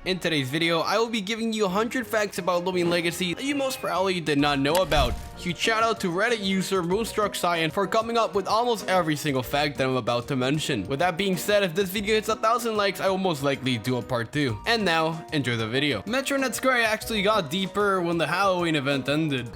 In today's video, I will be giving you 100 facts about Loomian Legacy that you most probably did not know about. Huge shout out to Reddit user MoonstruckCyan for coming up with almost every single fact that I'm about to mention. With that being said, if this video hits 1,000 likes, I will most likely do a part 2. And now, enjoy the video. MetroNet's story actually got deeper when the Halloween event ended.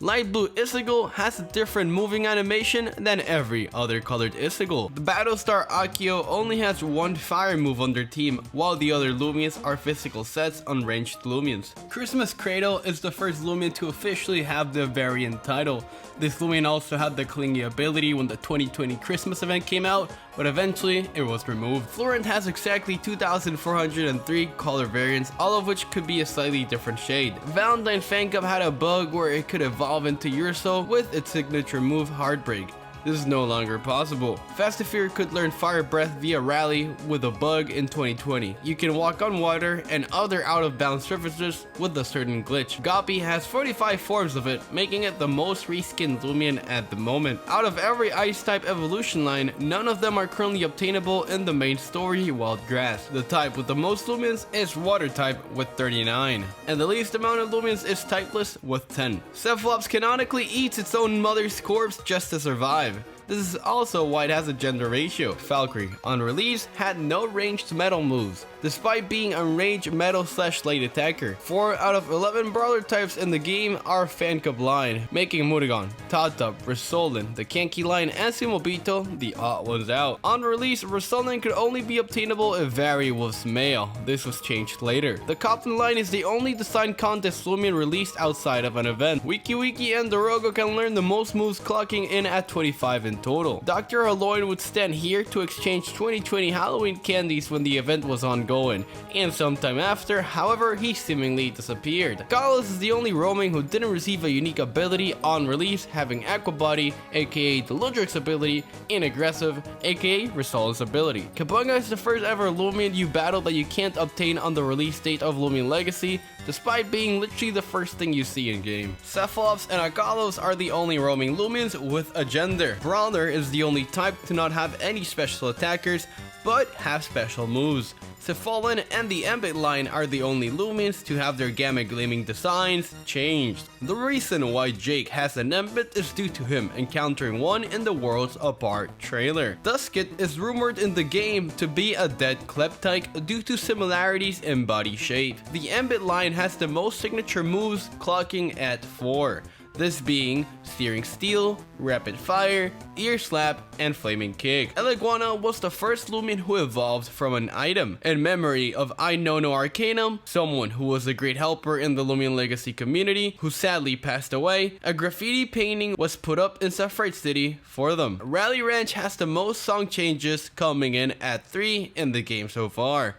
Light blue Isegal has a different moving animation than every other colored Isegal. The Battlestar Akio only has one fire move on their team, while the other Loomians are physical sets on ranged Loomians. Christmas Cradle is the first Loomian to officially have the variant title. This Loomian also had the clingy ability when the 2020 Christmas event came out, but eventually it was removed. Florent has exactly 2,403 color variants, all of which could be a slightly different shade. Valentine Fan Cup had a bug where it could evolve into Urso with its signature move Heartbreak. This is no longer possible. Fastifer could learn Fire Breath via Rally with a bug in 2020. You can walk on water and other out-of-bounds surfaces with a certain glitch. Goppy has 45 forms of it, making it the most reskinned Loomian at the moment. Out of every Ice-type evolution line, none of them are currently obtainable in the main story Wild Grass. The type with the most Loomians is Water-type with 39, and the least amount of Loomians is Typeless with 10. Cephalops canonically eats its own mother's corpse just to survive. This is also why it has a gender ratio. Valkyrie, on release, had no ranged metal moves, despite being a ranged metal/light attacker. 4 out of 11 brawler types in the game are Fan Cup line, making Mudagon, Tata, Resolin, the Kanki line, and Sumobito the odd ones out. On release, Resolin could only be obtainable if Vari was male. This was changed later. The Cotton line is the only design contest Loomian released outside of an event. Wiki and Dorogo can learn the most moves, clocking in at 25 in total. Dr. Aloy would stand here to exchange 2020 Halloween candies when the event was ongoing, and sometime after, however, he seemingly disappeared. KOWZ is the only roaming who didn't receive a unique ability on release, having Aqua Body, aka the Ludric's ability, and Aggressive, aka Resol's ability. Kabunga is the first ever Loomian you battle that you can't obtain on the release date of Loomian Legacy, despite being literally the first thing you see in game. Cephalops and Akalos are the only roaming Loomians with a gender. Brawler is the only type to not have any special attackers, but have special moves. Cephalon and the Ambit line are the only Loomians to have their gamma gleaming designs changed. The reason why Jake has an Ambit is due to him encountering one in the Worlds Apart trailer. Duskit is rumored in the game to be a dead Kleptyke due to similarities in body shape. The Ambit line has the most signature moves, clocking at 4. This being Searing Steel, Rapid Fire, Ear Slap, and Flaming Kick. Eleguana was the first Loomian who evolved from an item. In memory of I Know No Arcanum, someone who was a great helper in the Loomian Legacy community, who sadly passed away, a graffiti painting was put up in Sapphire City for them. Rally Ranch has the most song changes, coming in at 3 in the game so far.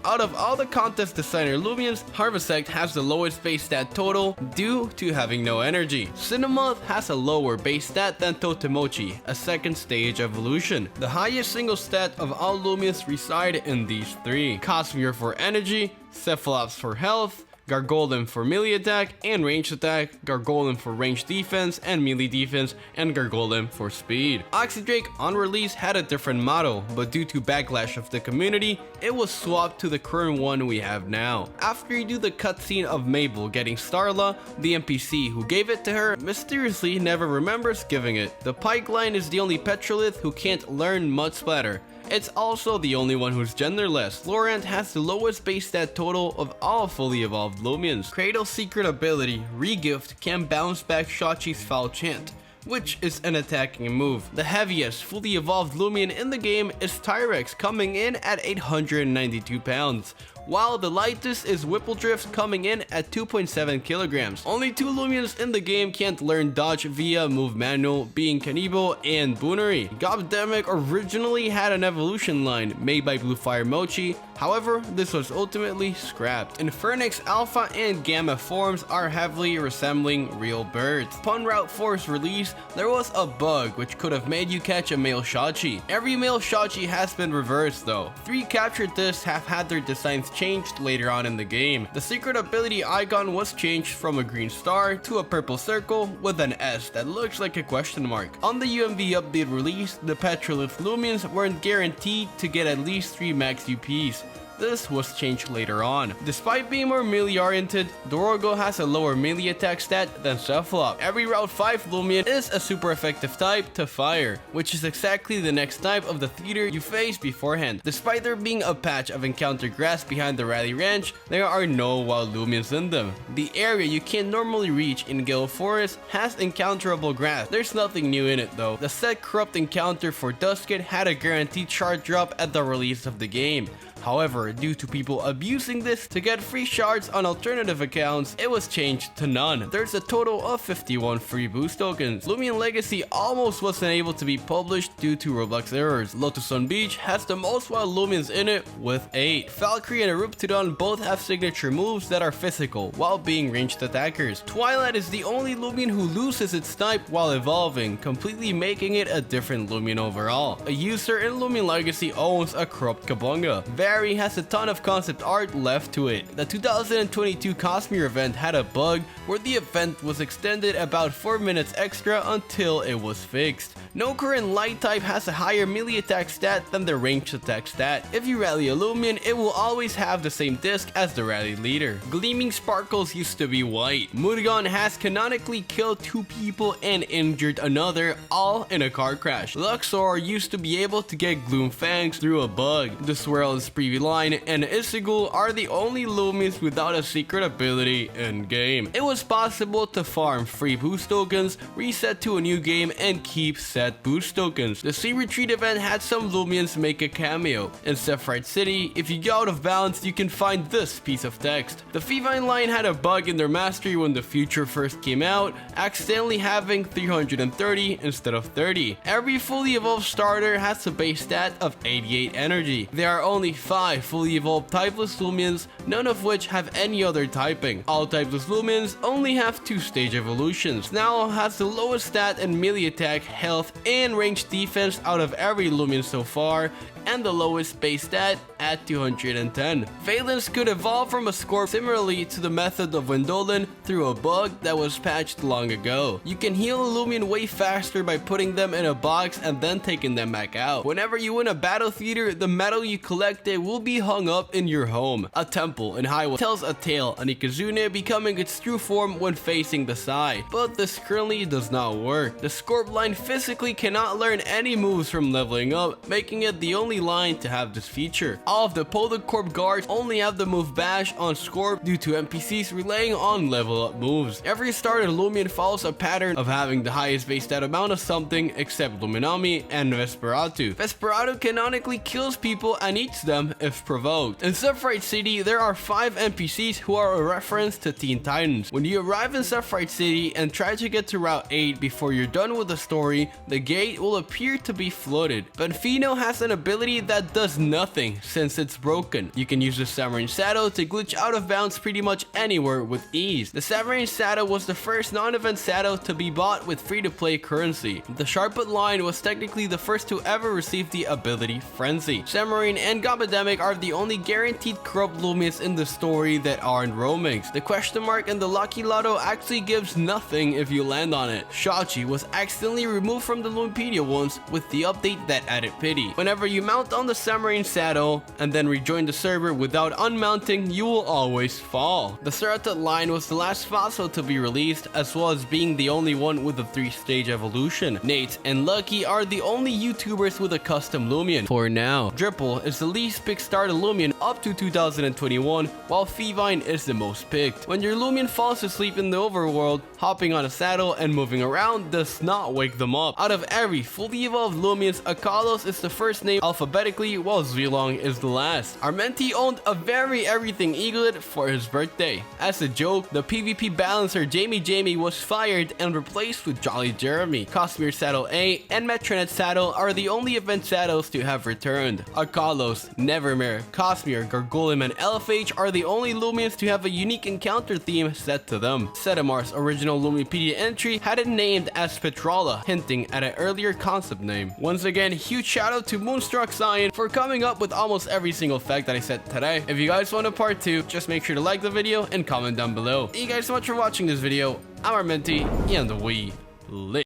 Out of all the contest designer Loomians, Harvesect has the lowest base stat total due to having no energy. Cinemoth has a lower base stat than Totemochi, a second stage evolution. The highest single stat of all Loomians reside in these 3. Cosmicyl for energy, Cephalops for health, Gargolem for melee attack and ranged attack, Gargolem for ranged defense and melee defense, and Gargolem for speed. Oxydrake on release had a different model, but due to backlash of the community, it was swapped to the current one we have now. After you do the cutscene of Mabel getting Starla, the NPC who gave it to her mysteriously never remembers giving it. The Pike line is the only Petrolith who can't learn Mud Splatter. It's also the only one who's genderless. Laurent has the lowest base stat total of all fully evolved Loomians. Cradle's secret ability, Regift, can bounce back Shachi's Foul Chant, which is an attacking move. The heaviest fully evolved Loomian in the game is Tyrex, coming in at 892 pounds. while the lightest is Whippledrift coming in at 2.7 kilograms. Only 2 Loomians in the game can't learn dodge via move manual, being Cannibal and Boonery. Gobdemic originally had an evolution line made by Blue Fire Mochi, however this was ultimately scrapped. Infernix Alpha and Gamma forms are heavily resembling real birds. Upon Route 4's release, there was a bug which could have made you catch a male Shachi. Every male Shachi has been reversed though. 3 captured discs have had their designs changed later on in the game. The secret ability icon was changed from a green star to a purple circle with an S that looks like a question mark. On the UMV update release, the Petrolith Loomians weren't guaranteed to get at least 3 max UPs. This was changed later on. Despite being more melee oriented, Dorogo has a lower melee attack stat than Cephalop. Every Route 5 Loomian is a super effective type to fire, which is exactly the next type of the theater you faced beforehand. Despite there being a patch of encounter grass behind the Rally Ranch, there are no wild Loomians in them. The area you can't normally reach in Gale Forest has encounterable grass. There's nothing new in it though. The set corrupt encounter for Dusket had a guaranteed shard drop at the release of the game. However, due to people abusing this to get free shards on alternative accounts, it was changed to none. There's a total of 51 free boost tokens. Loomian Legacy almost wasn't able to be published due to Roblox errors. Lotus on Beach has the most wild Loomians in it with 8. Valkyrie and Eruptidon both have signature moves that are physical while being ranged attackers. Twilight is the only Loomian who loses its type while evolving, completely making it a different Loomian overall. A user in Loomian Legacy owns a corrupt Kabunga. Barry has a ton of concept art left to it. The 2022 Cosmicyl event had a bug where the event was extended about 4 minutes extra until it was fixed. No current light type has a higher melee attack stat than the ranged attack stat. If you rally a Loomian, it will always have the same disc as the rally leader. Gleaming Sparkles used to be white. Mudagon has canonically killed 2 people and injured another, all in a car crash. Luxor used to be able to get Gloom Fangs through a bug. The Swirl is Preview Line and STAR are the only Loomians without a secret ability in game. It was possible to farm free boost tokens, reset to a new game, and keep set boost tokens. The Sea Retreat event had some Loomians make a cameo. In Sephrite City, if you go out of bounds, you can find this piece of text. The Fevine line had a bug in their mastery when the future first came out, accidentally having 330 instead of 30. Every fully evolved starter has a base stat of 88 energy. There are only 5 fully evolved typeless Loomians, none of which have any other typing. All typeless Loomians only have 2-stage evolutions. Snarl has the lowest stat in melee attack, health, and range defense out of every Loomian so far, and the lowest base stat at 210. Valence could evolve from a Scorp similarly to the method of Windolin through a bug that was patched long ago. You can heal a Loomian way faster by putting them in a box and then taking them back out. Whenever you win a battle theater, the medal you collected will be hung up in your home. A temple in Highway tells a tale on Ikazune becoming its true form when facing the side, but this currently does not work. The Scorp line physically cannot learn any moves from leveling up, making it the only line to have this feature. All of the Polycorp guards only have the move Bash on Scorp due to NPCs relying on level up moves. Every starter Loomian follows a pattern of having the highest base stat amount of something except Luminami and Vesperatu. Vesperatu canonically kills people and eats them if provoked. In Sephrite City, there are 5 NPCs who are a reference to Teen Titans. When you arrive in Sephrite City and try to get to Route 8 before you're done with the story, the gate will appear to be flooded. Benfino has an ability that does nothing since it's broken. You can use the Samurai Saddle to glitch out of bounds pretty much anywhere with ease. The Samurai Saddle was the first non-event saddle to be bought with free-to-play currency. The Sharput line was technically the first to ever receive the ability Frenzy. Samarine and Gobademic are the only guaranteed corrupt Loomians in the story that aren't roamings. The question mark in the Lucky Lotto actually gives nothing if you land on it. Shachi was accidentally removed from the Lumipedia once with the update that added pity. Whenever you mount on the Samurai Saddle and then rejoin the server without unmounting, you will always fall. The Seratot line was the last fossil to be released, as well as being the only one with a 3-stage evolution. Nate and Lucky are the only YouTubers with a custom Loomian for now. Dripple is the least picked starter Loomian up to 2021, while Fevine is the most picked. When your Loomian falls asleep in the overworld, hopping on a saddle and moving around does not wake them up. Out of every fully evolved Loomians, KOWZ is the first name alphabetically, while Zilong is the last. Armenti owned a very everything Eaglit for his birthday. As a joke, the PvP balancer Jamie was fired and replaced with Jolly Jeremy. Cosmicyl Saddle A and Metronet Saddle are the only event saddles to have returned. KOWZ, Nevermere, Cosmicyl, Gargolem, and LFH are the only Loomians to have a unique encounter theme set to them. Setamar's original Lumipedia entry had it named as Petrola, hinting at an earlier concept name. Once again, huge shout out to Moonstruck Frostyy for coming up with almost every single fact that I said today. If you guys want a part 2, just make sure to like the video and comment down below. Thank you guys so much for watching this video. I'm Armenti, and we lit.